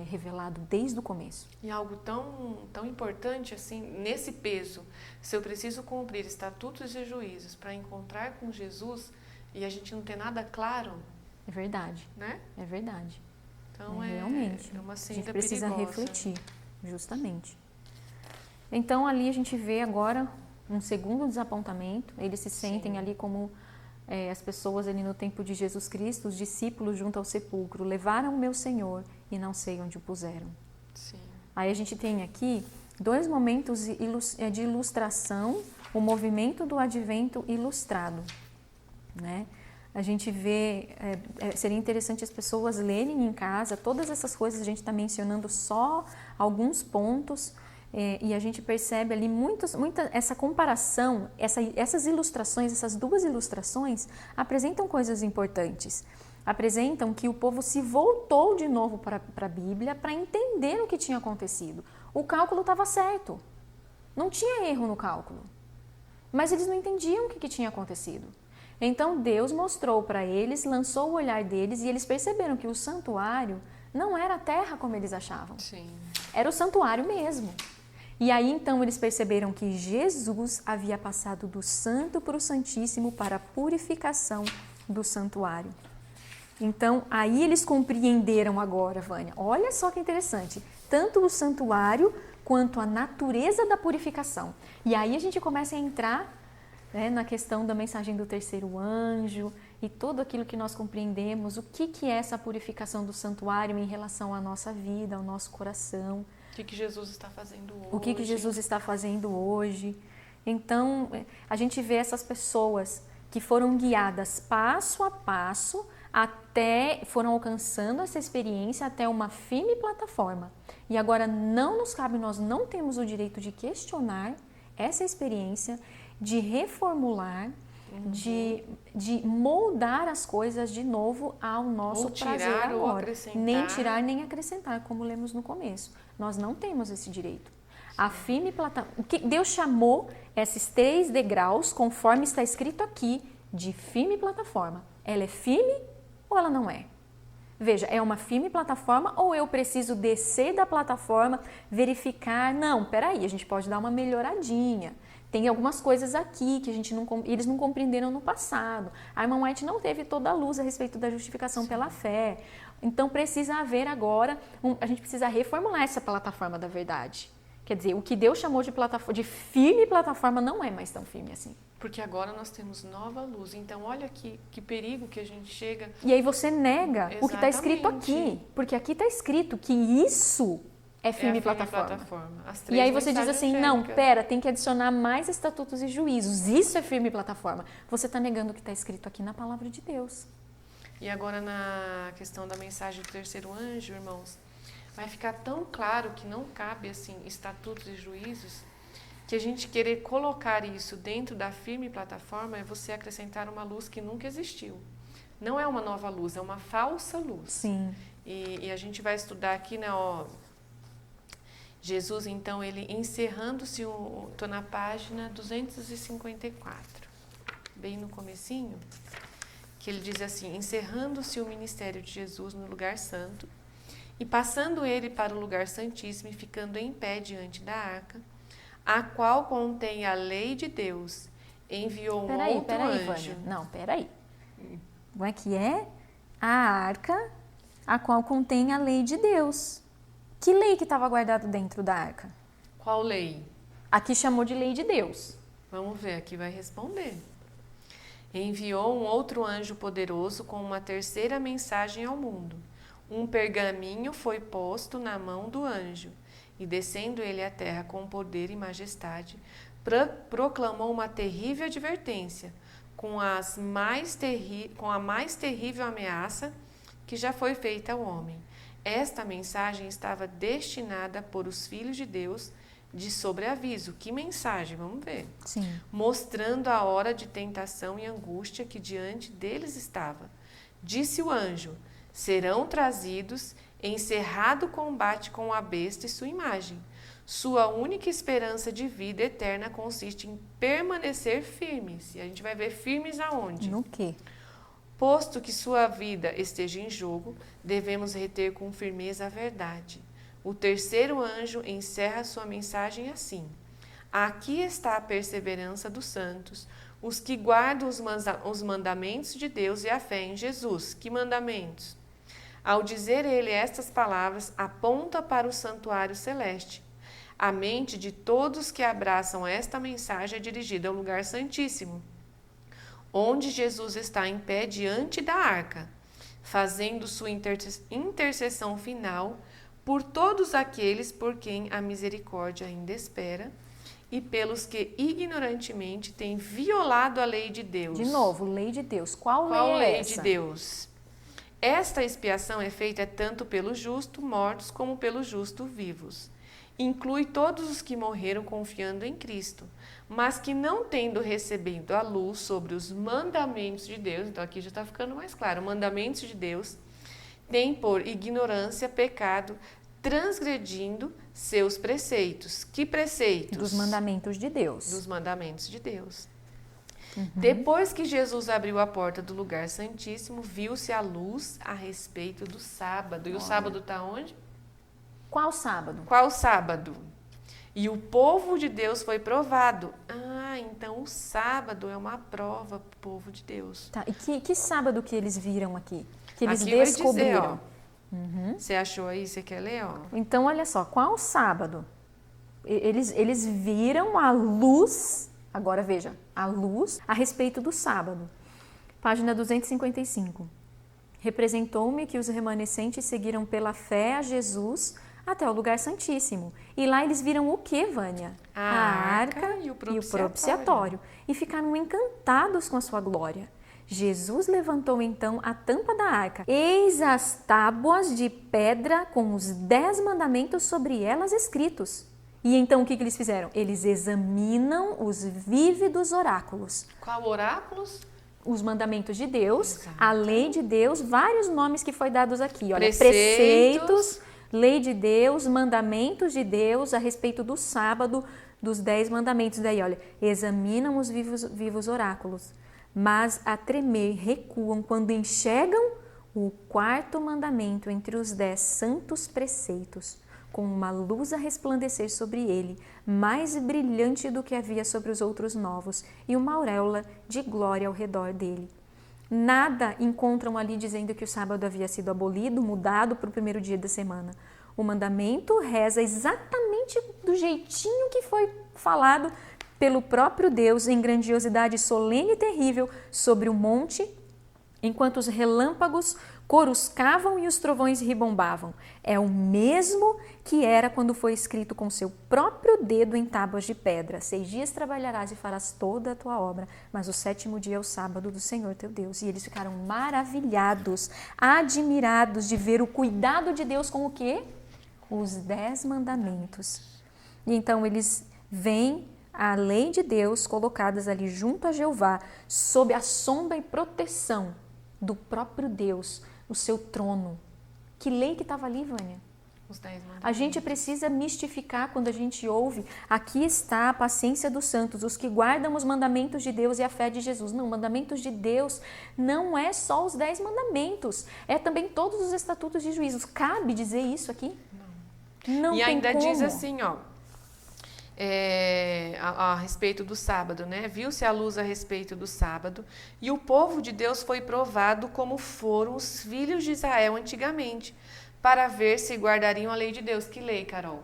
revelado desde o começo. E algo tão importante assim, nesse peso, se eu preciso cumprir estatutos e juízos para encontrar com Jesus e a gente não ter nada claro... É verdade. Né? É verdade. Então, realmente, uma a gente precisa perigosa. refletir, justamente. Então, ali a gente vê agora um segundo desapontamento. Eles se sentem ali como as pessoas ali no tempo de Jesus Cristo, os discípulos junto ao sepulcro, levaram o meu Senhor e não sei onde o puseram. Sim. Aí a gente tem aqui 2 momentos de ilustração, o movimento do advento ilustrado, né? A gente vê, seria interessante as pessoas lerem em casa, todas essas coisas a gente está mencionando só alguns pontos, e a gente percebe ali muita essa comparação, essas ilustrações, essas 2 ilustrações apresentam coisas importantes. Apresentam que o povo se voltou de novo para a Bíblia para entender o que tinha acontecido. O cálculo estava certo, não tinha erro no cálculo, mas eles não entendiam o que tinha acontecido. Então Deus mostrou para eles, lançou o olhar deles e eles perceberam que o santuário não era a terra como eles achavam. Sim. Era o santuário mesmo. E aí então eles perceberam que Jesus havia passado do santo para o santíssimo para a purificação do santuário. Então aí eles compreenderam agora, Vânia, olha só que interessante, tanto o santuário quanto a natureza da purificação. E aí a gente começa a entrar na questão da mensagem do terceiro anjo e tudo aquilo que nós compreendemos, o que é essa purificação do santuário em relação à nossa vida, ao nosso coração. O que Jesus está fazendo hoje. O que Jesus está fazendo hoje. Então, a gente vê essas pessoas que foram guiadas passo a passo, foram alcançando essa experiência até uma firme plataforma. E agora não nos cabe, nós não temos o direito de questionar essa experiência, de reformular, de moldar as coisas de novo ao nosso prazer agora. Ou acrescentar. Nem tirar nem acrescentar, como lemos no começo. Nós não temos esse direito. A firme plataforma. O que Deus chamou esses 3 degraus, conforme está escrito aqui, de firme plataforma. Ela é firme ou ela não é? Veja, é uma firme plataforma ou eu preciso descer da plataforma, verificar? Não, peraí, a gente pode dar uma melhoradinha. Tem algumas coisas aqui que eles não compreenderam no passado. A irmã White não teve toda a luz a respeito da justificação pela fé. Então precisa haver agora, a gente precisa reformular essa plataforma da verdade. Quer dizer, o que Deus chamou de firme plataforma não é mais tão firme assim. Porque agora nós temos nova luz. Então, olha que perigo que a gente chega. E aí você nega o que está escrito aqui. Porque aqui está escrito que isso é firme plataforma. E aí você diz assim, não, pera, tem que adicionar mais estatutos e juízos. Isso é firme plataforma. Você está negando o que está escrito aqui na palavra de Deus. E agora na questão da mensagem do terceiro anjo, irmãos, vai ficar tão claro que não cabe assim estatutos e juízos, que a gente querer colocar isso dentro da firme plataforma é você acrescentar uma luz que nunca existiu. Não é uma nova luz, é uma falsa luz. Sim. E a gente vai estudar aqui, né, ó, Jesus, então, ele encerrando-se, estou na página 254, bem no comecinho, que ele diz assim, encerrando-se o ministério de Jesus no lugar santo, e passando ele para o lugar santíssimo e ficando em pé diante da arca, a qual contém a lei de Deus, enviou um outro anjo. Vânia. Não, peraí. Como é que é? A arca, a qual contém a lei de Deus. Que lei que estava guardada dentro da arca? Qual lei? Aqui chamou de lei de Deus. Vamos ver, aqui vai responder. Enviou um outro anjo poderoso com uma terceira mensagem ao mundo. Um pergaminho foi posto na mão do anjo, e descendo ele à terra com poder e majestade, proclamou uma terrível advertência, com a mais terrível ameaça que já foi feita ao homem. Esta mensagem estava destinada por os filhos de Deus de sobreaviso. Que mensagem? Vamos ver. Sim. Mostrando a hora de tentação e angústia que diante deles estava. Disse o anjo, serão trazidos, encerrado o combate com a besta e sua imagem. Sua única esperança de vida eterna consiste em permanecer firmes. E a gente vai ver firmes aonde? No quê? Posto que sua vida esteja em jogo, devemos reter com firmeza a verdade. O terceiro anjo encerra sua mensagem assim. Aqui está a perseverança dos santos, os que guardam os mandamentos de Deus e a fé em Jesus. Que mandamentos? Ao dizer ele estas palavras, aponta para o santuário celeste. A mente de todos que abraçam esta mensagem é dirigida ao lugar santíssimo, onde Jesus está em pé diante da arca, fazendo sua intercessão final por todos aqueles por quem a misericórdia ainda espera e pelos que ignorantemente têm violado a lei de Deus. De novo, lei de Deus. Qual lei é essa? Lei de Deus? Esta expiação é feita tanto pelos justos mortos como pelos justos vivos. Inclui todos os que morreram confiando em Cristo, mas que não tendo recebido a luz sobre os mandamentos de Deus, então aqui já está ficando mais claro, mandamentos de Deus, têm por ignorância pecado, transgredindo seus preceitos. Que preceitos? Dos mandamentos de Deus. Dos mandamentos de Deus. Depois que Jesus abriu a porta do lugar santíssimo, viu-se a luz a respeito do sábado. E o sábado está onde? Qual sábado? Qual sábado? E o povo de Deus foi provado. Ah, então o sábado é uma prova para o povo de Deus. Tá, e que sábado que eles viram aqui? Que eles aqui descobriram? Vai dizer, ó, Você achou aí? Você quer ler? Ó? Então, olha só, qual sábado? Eles viram a luz, agora veja, a luz a respeito do sábado. Página 255. Representou-me que os remanescentes seguiram pela fé a Jesus até o lugar santíssimo. E lá eles viram o que, Vânia? A arca e o propiciatório. E ficaram encantados com a sua glória. Jesus levantou então a tampa da arca. Eis as tábuas de pedra com os 10 mandamentos sobre elas escritos. E então o que eles fizeram? Eles examinam os vívidos oráculos. Qual oráculos? Os mandamentos de Deus, a lei de Deus, vários nomes que foi dados aqui. Olha, preceitos, Lei de Deus, mandamentos de Deus a respeito do sábado, dos 10 mandamentos. Daí, olha, examinam os vivos oráculos, mas a tremer recuam quando enxergam o 4º mandamento entre os 10 santos preceitos, com uma luz a resplandecer sobre ele, mais brilhante do que havia sobre os outros novos, e uma auréola de glória ao redor dele. Nada encontram ali dizendo que o sábado havia sido abolido, mudado para o primeiro dia da semana. O mandamento reza exatamente do jeitinho que foi falado pelo próprio Deus em grandiosidade solene e terrível sobre o monte, enquanto os relâmpagos coruscavam e os trovões ribombavam. É o mesmo que era quando foi escrito com seu próprio dedo em tábuas de pedra. 6 dias trabalharás e farás toda a tua obra, mas o 7º dia é o sábado do Senhor teu Deus. E eles ficaram maravilhados, admirados de ver o cuidado de Deus com o quê? Os 10 mandamentos. E então eles veem a lei de Deus colocadas ali junto a Jeová, sob a sombra e proteção do próprio Deus, o seu trono. Que lei que estava ali, Vânia? Os 10 mandamentos. A gente precisa mistificar quando a gente ouve, aqui está a paciência dos santos, os que guardam os mandamentos de Deus e a fé de Jesus. Não, mandamentos de Deus não é só os 10 mandamentos, é também todos os estatutos e juízos. Cabe dizer isso aqui? Não e tem ainda como. diz assim, ó, a respeito do sábado, né? Viu-se a luz a respeito do sábado, e o povo de Deus foi provado como foram os filhos de Israel antigamente, para ver se guardariam a lei de Deus. Que lei, Carol?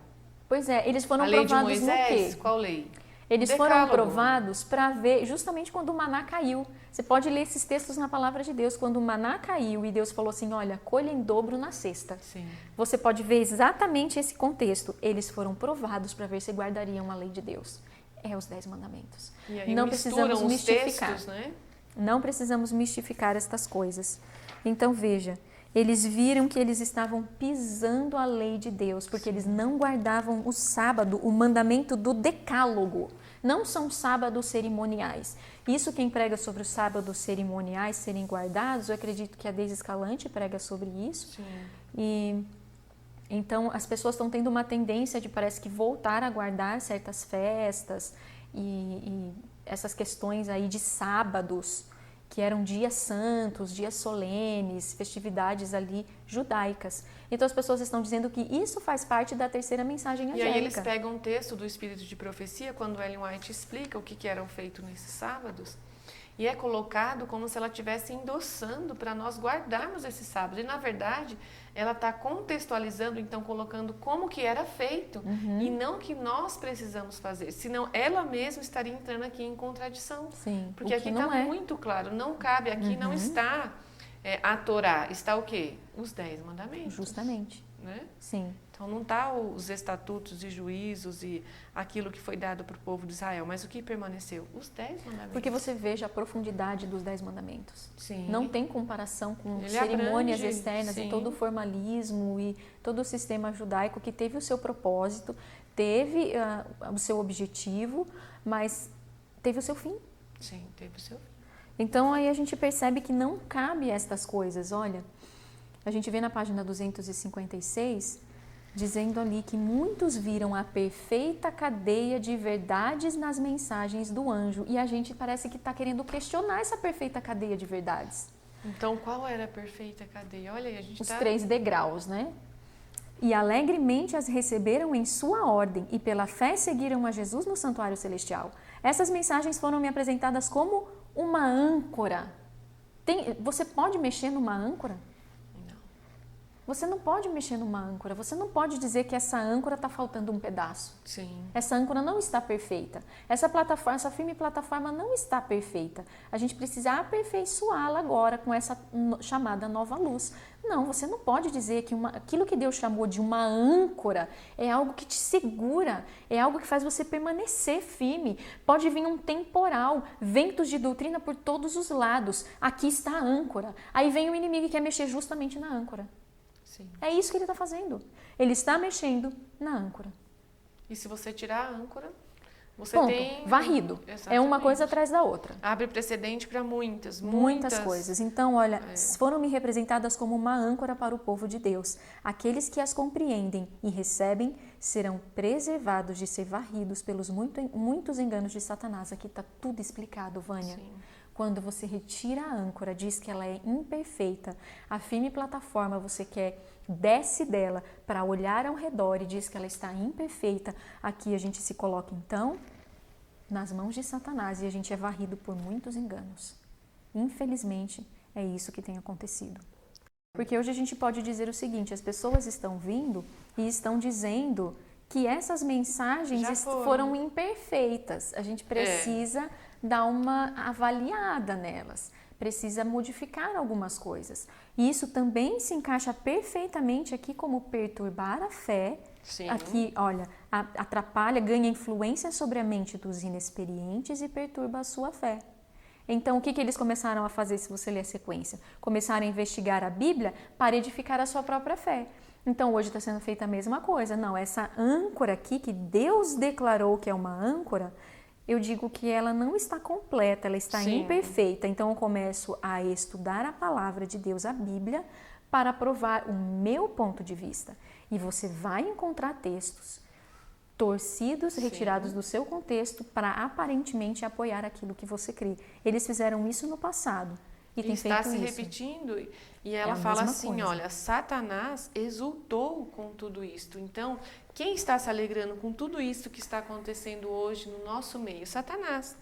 Pois é, eles foram A lei de provados no Moisés? quê? Qual lei? Eles O foram Decálogo. provados para ver justamente quando o maná caiu. Você pode ler esses textos na palavra de Deus. Quando o maná caiu e Deus falou assim, olha, colhe em dobro na sexta. Sim. Você pode ver exatamente esse contexto. Eles foram provados para ver se guardariam a lei de Deus. É os 10 mandamentos. E aí Não misturam precisamos os mistificar. textos, né? Não precisamos mistificar estas coisas. Então veja, eles viram que eles estavam pisando a lei de Deus, porque eles não guardavam o sábado, o mandamento do decálogo. Não são sábados cerimoniais. Isso quem prega sobre os sábados cerimoniais serem guardados, eu acredito que a Deise Escalante prega sobre isso. Sim. E então as pessoas estão tendo uma tendência de parece que voltar a guardar certas festas e essas questões aí de sábados, que eram dias santos, dias solenes, festividades ali judaicas. Então as pessoas estão dizendo que isso faz parte da terceira mensagem angélica. E aí eles pegam um texto do Espírito de Profecia, quando Ellen White explica o que eram feitos nesses sábados, e é colocado como se ela estivesse endossando para nós guardarmos esse sábado. E, na verdade, ela está contextualizando, então, colocando como que era feito e não que nós precisamos fazer. Senão, ela mesma estaria entrando aqui em contradição. Sim, porque aqui está muito claro, não cabe, aqui não está a Torá, está o quê? Os 10 mandamentos. Justamente. Né? Sim. Então, não está os estatutos e juízos e aquilo que foi dado para o povo de Israel, mas o que permaneceu? Os 10 mandamentos. Porque você veja a profundidade dos 10 mandamentos. Sim. Não tem comparação com Ele cerimônias abrange, externas sim. e todo o formalismo e todo o sistema judaico que teve o seu propósito, teve o seu objetivo, mas teve o seu fim. Sim, teve o seu fim. Então, aí a gente percebe que não cabe estas coisas. Olha, a gente vê na página 256, dizendo ali que muitos viram a perfeita cadeia de verdades nas mensagens do anjo. E a gente parece que está querendo questionar essa perfeita cadeia de verdades. Então, qual era a perfeita cadeia? Olha aí, a gente Os tá... 3 degraus, né? E alegremente as receberam em sua ordem e pela fé seguiram a Jesus no santuário celestial. Essas mensagens foram me apresentadas como uma âncora. Você pode mexer numa âncora? Não. Você não pode mexer numa âncora. Você não pode dizer que essa âncora está faltando um pedaço. Sim. Essa âncora não está perfeita. Essa plataforma, essa firme plataforma não está perfeita. A gente precisa aperfeiçoá-la agora com essa chamada nova luz. Não, você não pode dizer que aquilo que Deus chamou de uma âncora é algo que te segura, é algo que faz você permanecer firme. Pode vir um temporal, ventos de doutrina por todos os lados. Aqui está a âncora. Aí vem o inimigo e quer mexer justamente na âncora. Sim. É isso que ele está fazendo. Ele está mexendo na âncora. E se você tirar a âncora, Você Ponto. tem... Varrido. É uma coisa atrás da outra. Abre precedente para muitas coisas. Então, olha, foram-me representadas como uma âncora para o povo de Deus. Aqueles que as compreendem e recebem serão preservados de ser varridos pelos muitos enganos de Satanás. Aqui está tudo explicado, Vânia. Sim. Quando você retira a âncora, diz que ela é imperfeita, a firme plataforma você quer, desce dela para olhar ao redor e diz que ela está imperfeita, aqui a gente se coloca então nas mãos de Satanás e a gente é varrido por muitos enganos. Infelizmente, é isso que tem acontecido. Porque hoje a gente pode dizer o seguinte, as pessoas estão vindo e estão dizendo que essas mensagens foram imperfeitas. A gente precisa dar uma avaliada nelas, precisa modificar algumas coisas. E isso também se encaixa perfeitamente aqui como perturbar a fé. Sim. Aqui, olha, atrapalha, ganha influência sobre a mente dos inexperientes e perturba a sua fé. Então, o que eles começaram a fazer, se você ler a sequência? Começaram a investigar a Bíblia para edificar a sua própria fé. Então, hoje está sendo feita a mesma coisa. Não, essa âncora aqui, que Deus declarou que é uma âncora, eu digo que ela não está completa, ela está imperfeita. Então, eu começo a estudar a palavra de Deus, a Bíblia, para provar o meu ponto de vista. E você vai encontrar textos torcidos, retirados do seu contexto, para aparentemente apoiar aquilo que você crê. Eles fizeram isso no passado. E tem está feito se isso. repetindo e ela fala assim, olha, Satanás exultou com tudo isto. Então, quem está se alegrando com tudo isso que está acontecendo hoje no nosso meio? Satanás.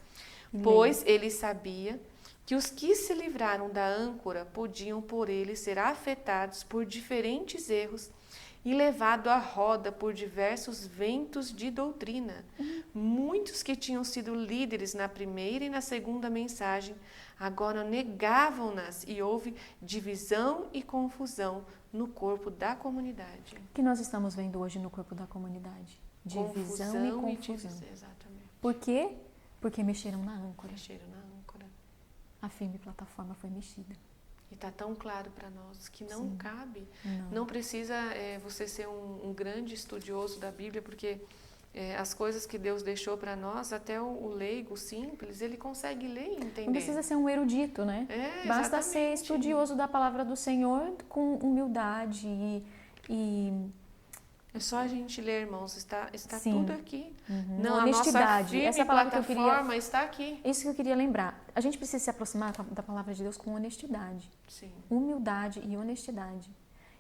Pois ele sabia que os que se livraram da âncora podiam por ele ser afetados por diferentes erros e levado à roda por diversos ventos de doutrina. Muitos que tinham sido líderes na primeira e na segunda mensagem agora negavam-nas e houve divisão e confusão no corpo da comunidade. O que nós estamos vendo hoje no corpo da comunidade? Divisão e confusão. Exatamente. Por quê? Porque mexeram na âncora. Mexeram na âncora. A firme plataforma foi mexida. E está tão claro para nós que não cabe. Não precisa você ser um grande estudioso da Bíblia, porque as coisas que Deus deixou para nós, até o leigo simples, ele consegue ler e entender. Não precisa ser um erudito, né? Basta ser estudioso da palavra do Senhor com humildade e é só a gente ler, irmãos, está tudo aqui. Não, honestidade. Essa palavra que eu queria está aqui. Isso que eu queria lembrar. A gente precisa se aproximar da palavra de Deus com honestidade. Sim. Humildade e honestidade.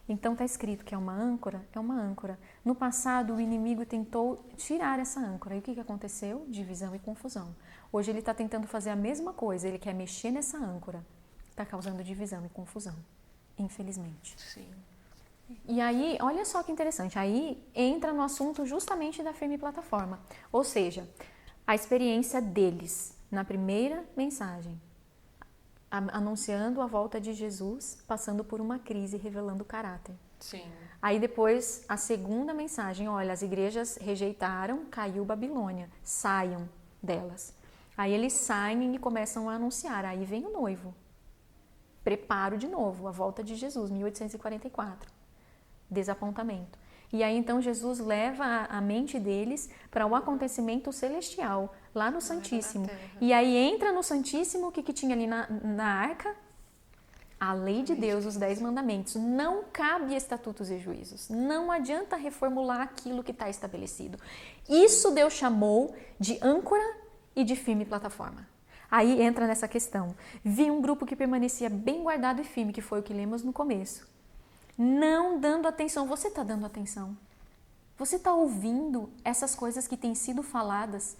Então está escrito que é uma âncora, é uma âncora. No passado o inimigo tentou tirar essa âncora. E o que aconteceu? Divisão e confusão. Hoje ele está tentando fazer a mesma coisa, ele quer mexer nessa âncora. Está causando divisão e confusão, infelizmente. Sim. E aí, olha só que interessante, aí entra no assunto justamente da firme plataforma. Ou seja, a experiência deles na primeira mensagem, anunciando a volta de Jesus, passando por uma crise, revelando o caráter. Sim. Aí depois, a segunda mensagem, olha, as igrejas rejeitaram, caiu Babilônia, saiam delas. Aí eles saem e começam a anunciar, aí vem o noivo. Preparo de novo, a volta de Jesus, 1844. Desapontamento. E aí então Jesus leva a mente deles para um acontecimento celestial, lá no Santíssimo. E aí entra no Santíssimo, o que tinha ali na arca? A lei de Deus, os 10 mandamentos. Não cabe estatutos e juízos. Não adianta reformular aquilo que está estabelecido. Isso Deus chamou de âncora e de firme plataforma. Aí entra nessa questão. Vi um grupo que permanecia bem guardado e firme, que foi o que lemos no começo. Não dando atenção. Você está dando atenção? Você está ouvindo essas coisas que têm sido faladas?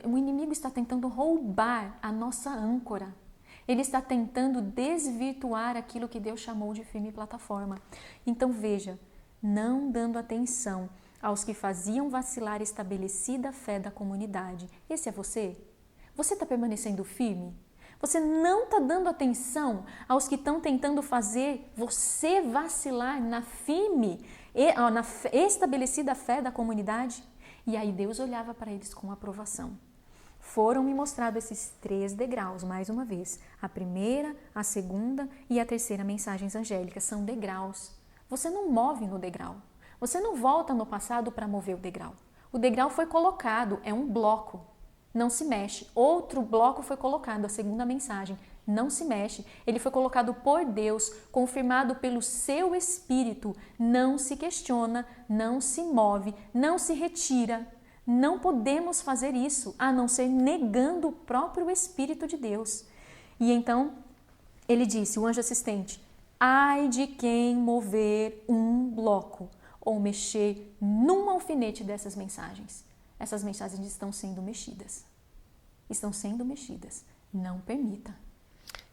O inimigo está tentando roubar a nossa âncora. Ele está tentando desvirtuar aquilo que Deus chamou de firme plataforma. Então veja, não dando atenção aos que faziam vacilar a estabelecida fé da comunidade. Esse é você? Você está permanecendo firme? Você não está dando atenção aos que estão tentando fazer você vacilar na firme, na estabelecida fé da comunidade? E aí Deus olhava para eles com aprovação. Foram-me mostrados esses 3 degraus, mais uma vez. A primeira, a segunda e a terceira mensagens angélicas são degraus. Você não move no degrau. Você não volta no passado para mover o degrau. O degrau foi colocado, é um bloco, não se mexe. Outro bloco foi colocado, a segunda mensagem, não se mexe. Ele foi colocado por Deus, confirmado pelo seu Espírito, não se questiona, não se move, não se retira. Não podemos fazer isso, a não ser negando o próprio Espírito de Deus. E então, ele disse, o anjo assistente, ai de quem mover um bloco ou mexer num alfinete dessas mensagens. Essas mensagens estão sendo mexidas. Estão sendo mexidas. Não permita.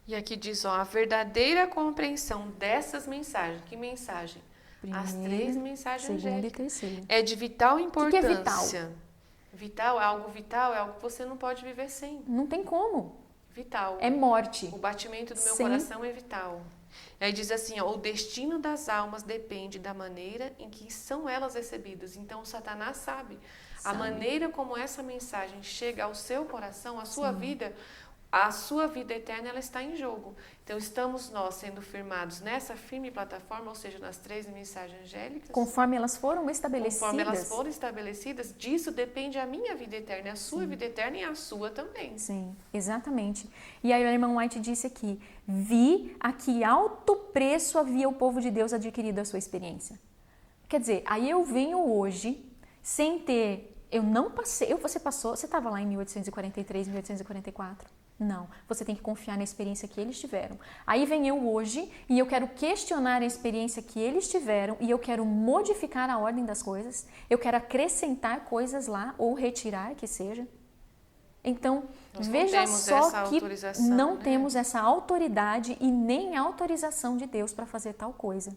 E aqui diz, ó, a verdadeira compreensão dessas mensagens. Que mensagem? Primeira, as 3 mensagens segunda angélicas. E terceira. É de vital importância. O que é vital? Vital é algo vital, é algo que você não pode viver sem. Não tem como. Vital. É morte. O batimento do meu Sem... coração é vital. Aí diz assim, ó, o destino das almas depende da maneira em que são elas recebidas. Então, o Satanás sabe. A maneira como essa mensagem chega ao seu coração, a sua vida eterna, ela está em jogo. Então, estamos nós sendo firmados nessa firme plataforma, ou seja, nas 3 mensagens angélicas. Conforme elas foram estabelecidas. Conforme elas foram estabelecidas, disso depende a minha vida eterna, a sua vida eterna e a sua também. Sim, exatamente. E aí o irmão White disse aqui, vi a que alto preço havia o povo de Deus adquirido a sua experiência. Quer dizer, aí eu venho hoje sem ter, eu não passei, você passou, você estava lá em 1843, 1844? Não, você tem que confiar na experiência que eles tiveram. Aí vem eu hoje e eu quero questionar a experiência que eles tiveram e eu quero modificar a ordem das coisas, eu quero acrescentar coisas lá ou retirar, que seja. Então, nós veja só que não né? temos essa autoridade e nem autorização de Deus para fazer tal coisa.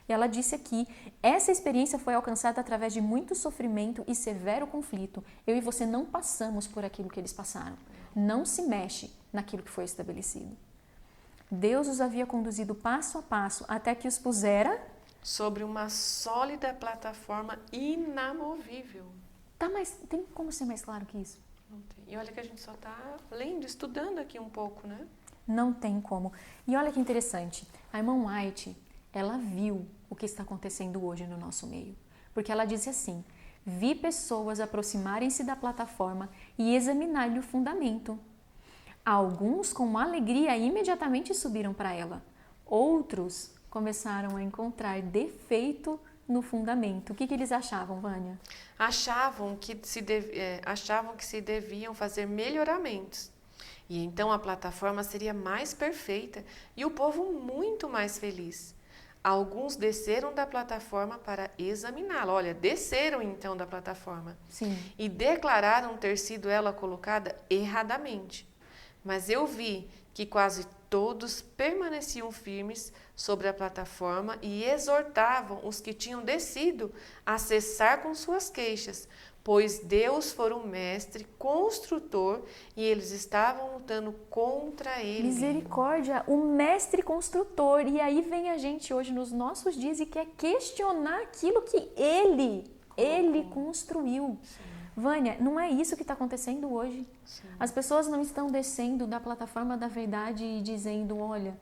E ela disse aqui, essa experiência foi alcançada através de muito sofrimento e severo conflito. Eu e você não passamos por aquilo que eles passaram. Não se mexe naquilo que foi estabelecido. Deus os havia conduzido passo a passo até que os pusera sobre uma sólida plataforma inamovível. Tá, mas tem como ser mais claro que isso? Não tem. E olha que a gente só está lendo, estudando aqui um pouco, né? Não tem como. E olha que interessante, a irmã White, ela viu o que está acontecendo hoje no nosso meio. Porque ela disse assim, vi pessoas aproximarem-se da plataforma e examinar-lhe o fundamento. Alguns, com alegria, imediatamente subiram para ela. Outros começaram a encontrar defeito no fundamento. O que eles achavam, Vânia? Achavam que se deviam fazer melhoramentos. E então a plataforma seria mais perfeita e o povo muito mais feliz. Alguns desceram da plataforma para examiná-la. Olha, desceram então da plataforma. Sim. E declararam ter sido ela colocada erradamente. Mas eu vi que quase todos permaneciam firmes sobre a plataforma e exortavam os que tinham descido a cessar com suas queixas, pois Deus fora o mestre construtor e eles estavam lutando contra ele. Misericórdia, o mestre construtor. E aí vem a gente hoje nos nossos dias e quer questionar aquilo que ele construiu. Sim. Vânia, não é isso que está acontecendo hoje. Sim. As pessoas não estão descendo da plataforma da verdade e dizendo, olha,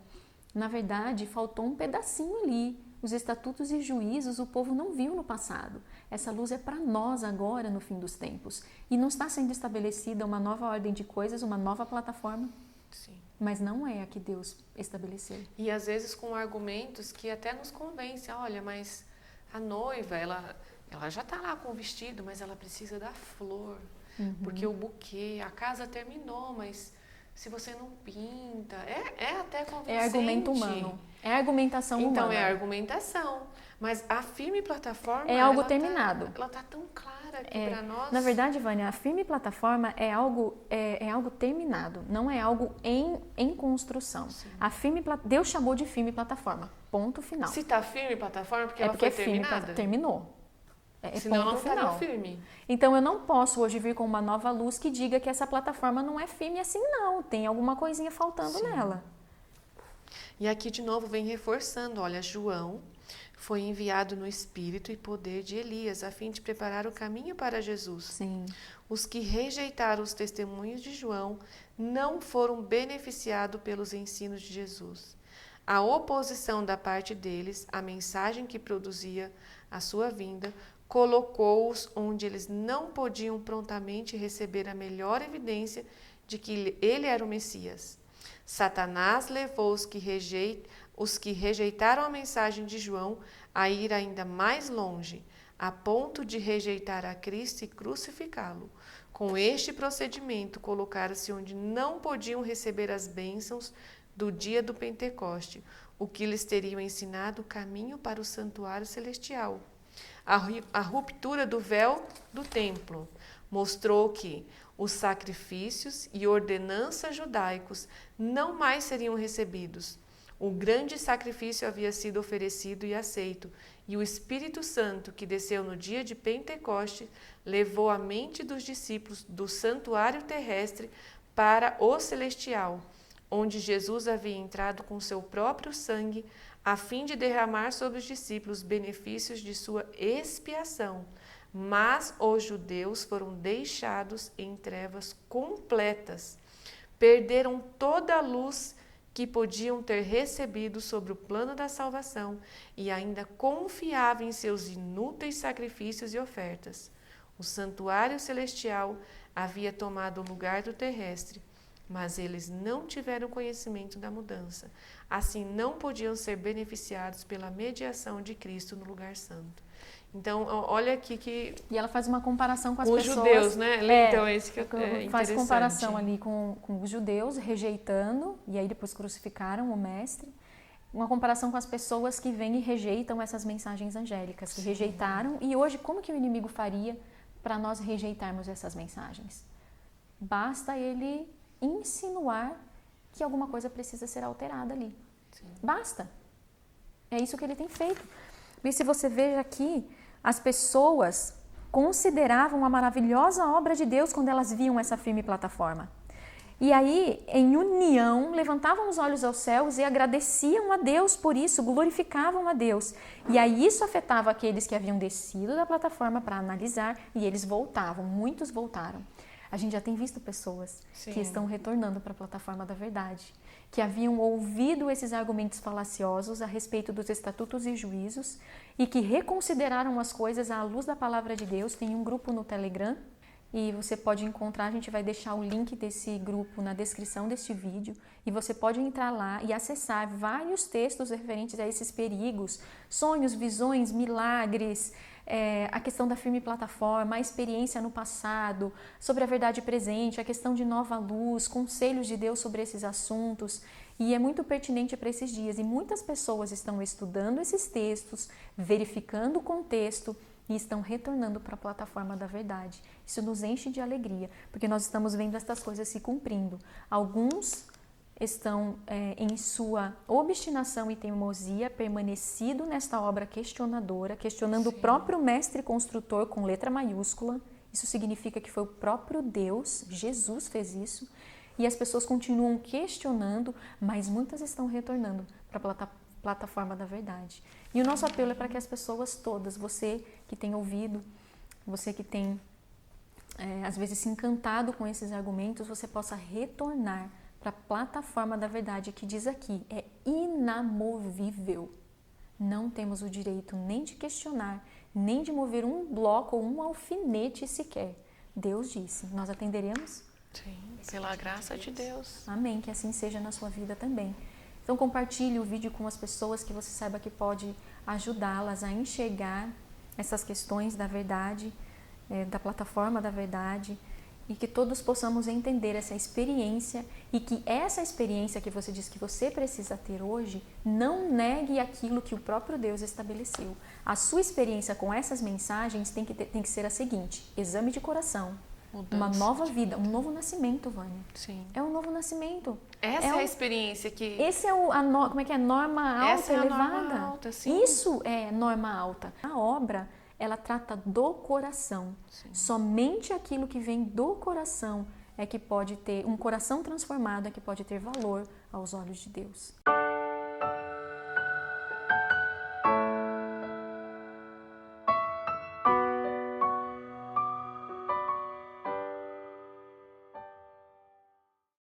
na verdade faltou um pedacinho ali. Os estatutos e juízos o povo não viu no passado. Essa luz é para nós agora, no fim dos tempos. E não está sendo estabelecida uma nova ordem de coisas, uma nova plataforma. Sim. Mas não é a que Deus estabeleceu. E às vezes com argumentos que até nos convencem. Olha, mas a noiva, ela já está lá com o vestido, mas ela precisa da flor. Porque o buquê, a casa terminou, mas se você não pinta... É até convincente. É argumento humano. É argumentação humana. Então, é argumentação. Mas a firme plataforma... É algo terminado. Ela está tão clara aqui para nós. Na verdade, Vânia, a firme plataforma é algo terminado. Não é algo em construção. Deus chamou de firme plataforma. Ponto final. Se está firme plataforma, porque ela foi terminada? Terminou. Senão não estaria firme. Então eu não posso hoje vir com uma nova luz que diga que essa plataforma não é firme assim, não. Tem alguma coisinha faltando nela. E aqui de novo vem reforçando, olha, João foi enviado no espírito e poder de Elias, a fim de preparar o caminho para Jesus. Sim. Os que rejeitaram os testemunhos de João não foram beneficiados pelos ensinos de Jesus. A oposição da parte deles à mensagem que produzia a sua vinda colocou-os onde eles não podiam prontamente receber a melhor evidência de que ele era o Messias. Satanás levou os que rejeitaram a mensagem de João a ir ainda mais longe, a ponto de rejeitar a Cristo e crucificá-lo. Com este procedimento, colocaram-se onde não podiam receber as bênçãos do dia do Pentecoste, o que lhes teriam ensinado o caminho para o santuário celestial. A ruptura do véu do templo mostrou que os sacrifícios e ordenanças judaicos não mais seriam recebidos. O grande sacrifício havia sido oferecido e aceito, e o Espírito Santo, que desceu no dia de Pentecoste, levou a mente dos discípulos do santuário terrestre para o celestial, onde Jesus havia entrado com seu próprio sangue, a fim de derramar sobre os discípulos benefícios de sua expiação. Mas os judeus foram deixados em trevas completas. Perderam toda a luz que podiam ter recebido sobre o plano da salvação e ainda confiavam em seus inúteis sacrifícios e ofertas. O santuário celestial havia tomado o lugar do terrestre, mas eles não tiveram conhecimento da mudança. Assim, não podiam ser beneficiados pela mediação de Cristo no lugar santo. Então, olha aqui que... E ela faz uma comparação com as os pessoas... judeus, né? Então, esse que é interessante. Faz comparação ali com os judeus rejeitando, e aí depois crucificaram o mestre. Uma comparação com as pessoas que vêm e rejeitam essas mensagens angélicas, que rejeitaram. E hoje, como que o inimigo faria para nós rejeitarmos essas mensagens? Basta ele insinuar que alguma coisa precisa ser alterada ali. Sim. Basta. É isso que ele tem feito. E se você veja aqui, as pessoas consideravam a maravilhosa obra de Deus quando elas viam essa firme plataforma. E aí, em união, levantavam os olhos aos céus e agradeciam a Deus por isso, glorificavam a Deus. E aí isso afetava aqueles que haviam descido da plataforma para analisar e eles voltavam, muitos voltaram. A gente já tem visto pessoas que estão retornando para a plataforma da verdade, que haviam ouvido esses argumentos falaciosos a respeito dos estatutos e juízos e que reconsideraram as coisas à luz da palavra de Deus. Tem um grupo no Telegram e você pode encontrar, a gente vai deixar o link desse grupo na descrição deste vídeo e você pode entrar lá e acessar vários textos referentes a esses perigos, sonhos, visões, milagres, a questão da firme plataforma, a experiência no passado, sobre a verdade presente, a questão de nova luz, conselhos de Deus sobre esses assuntos. E é muito pertinente para esses dias. E muitas pessoas estão estudando esses textos, verificando o contexto e estão retornando para a plataforma da verdade. Isso nos enche de alegria, porque nós estamos vendo estas coisas se cumprindo. Alguns estão em sua obstinação e teimosia permanecido nesta obra questionadora, questionando o próprio mestre construtor com letra maiúscula. Isso significa que foi o próprio Deus, Jesus fez isso, e as pessoas continuam questionando, mas muitas estão retornando para a plataforma da verdade. E o nosso apelo é para que as pessoas todas, você que tem ouvido, você que tem às vezes se encantado com esses argumentos, você possa retornar para a plataforma da verdade, que diz aqui, é inamovível. Não temos o direito nem de questionar, nem de mover um bloco ou um alfinete sequer. Deus disse, nós atenderemos? Sim, pela graça de Deus. Amém, que assim seja na sua vida também. Então compartilhe o vídeo com as pessoas que você saiba que pode ajudá-las a enxergar essas questões da verdade, da plataforma da verdade, e que todos possamos entender essa experiência e que essa experiência que você diz que você precisa ter hoje não negue aquilo que o próprio Deus estabeleceu. A sua experiência com essas mensagens tem que ser a seguinte: exame de coração, mudança, uma nova vida, um novo nascimento, Vânia. Sim. É um novo nascimento. Essa é a experiência que... Esse é como é que é? Norma alta, essa é elevada. A norma alta, sim. Isso é norma alta. A obra, ela trata do coração. Sim. Somente aquilo que vem do coração é que pode ter, um coração transformado é que pode ter valor aos olhos de Deus.